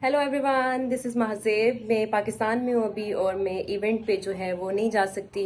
Hello everyone, this is Mahzaib. मैं पाकिस्तान में हूँ अभी और मैं इवेंट पे जो है वो नहीं जा सकती,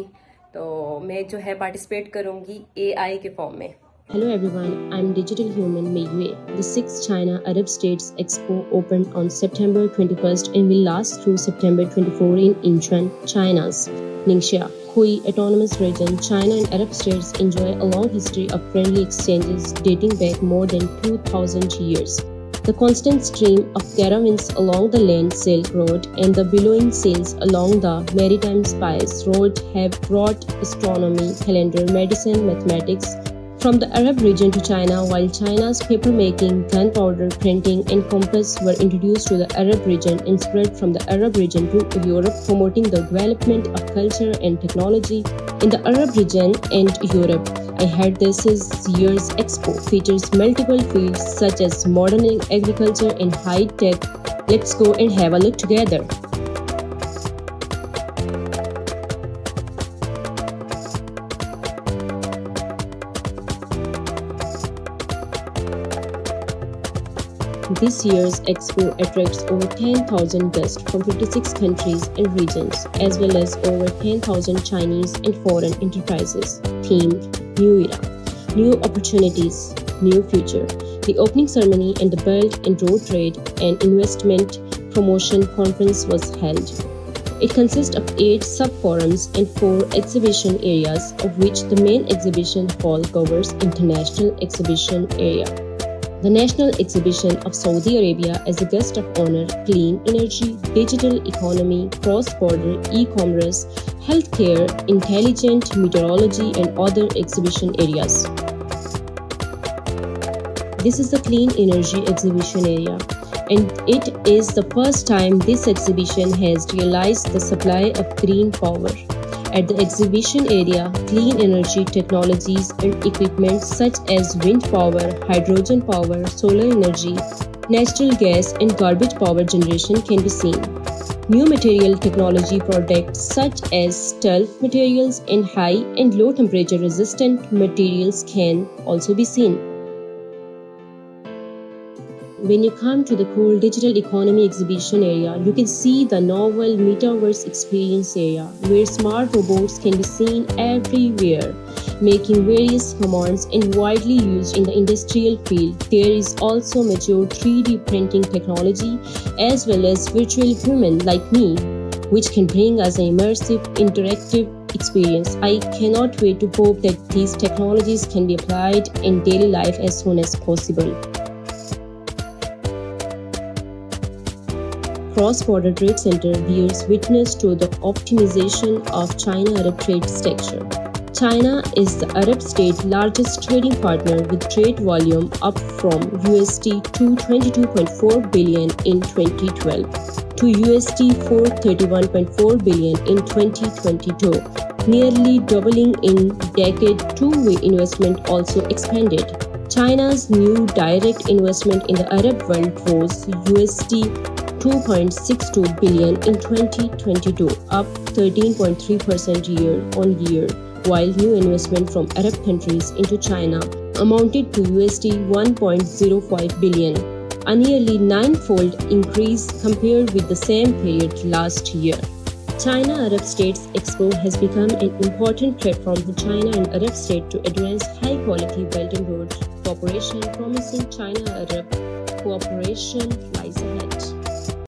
तो मैं जो है पार्टिसिपेट करूँगी AI के फॉर्म में। Hello everyone, I'm Digital Human Mei Yue. The 6th China-Arab States Expo opened on September 21st and will last through September 24 in Incheon, China's Ningxia, Hui Autonomous Region. China and Arab states enjoy a long history of friendly exchanges dating back more than 2,000 years. The constant stream of caravans along the Land Silk Road and the billowing sails along the maritime spice road have brought astronomy, calendar, medicine, mathematics from the Arab region to China, while China's papermaking, gunpowder, printing, and compass were introduced to the Arab region and spread from the Arab region to Europe, promoting the development of culture and technology in the Arab region and Europe. I heard this year's expo features multiple fields such as modern agriculture and high tech. Let's go and have a look together. This year's expo attracts over 10,000 guests from 56 countries and regions, as well as over 10,000 Chinese and foreign enterprises. Themed New Era, New Opportunities, New Future. The opening ceremony and the Belt and Road Trade and Investment Promotion Conference was held. It consists of 8 sub-forums and 4 exhibition areas, of which the main exhibition hall covers International Exhibition Area, the National Exhibition of Saudi Arabia as a guest of honor, clean energy, digital economy, cross-border e-commerce, healthcare, intelligent meteorology, and other exhibition areas. This is the Clean Energy Exhibition Area, and it is the first time this exhibition has realized the supply of green power. At the exhibition area, clean energy technologies and equipment such as wind power, hydrogen power, solar energy, natural gas, and garbage power generation can be seen. New material technology products such as stealth materials and high and low temperature resistant materials can also be seen. When you come to the cool digital economy exhibition area, you can see the novel metaverse experience area, where smart robots can be seen everywhere, making various commands and widely used in the industrial field. There is also mature 3D printing technology as well as virtual human like me, which can bring us an immersive, interactive experience. I cannot wait to hope that these technologies can be applied in daily life as soon as possible. Cross-border trade center bears witness to the optimization of China-Arab trade structure. China is the Arab state largest trading partner with trade volume up from USD 222.4 billion in 2012 to USD 431.4 billion in 2022, nearly doubling in decade. Two-way investment also expanded. China's new direct investment in the Arab world rose USD 2.62 billion in 2022, up 13.3% year-on-year, while new investment from Arab countries into China amounted to USD 1.05 billion, a nearly 9-fold increase compared with the same period last year. China-Arab States Expo has become an important platform for China and Arab states to advance high-quality Belt and Road cooperation, promising China-Arab cooperation lies ahead.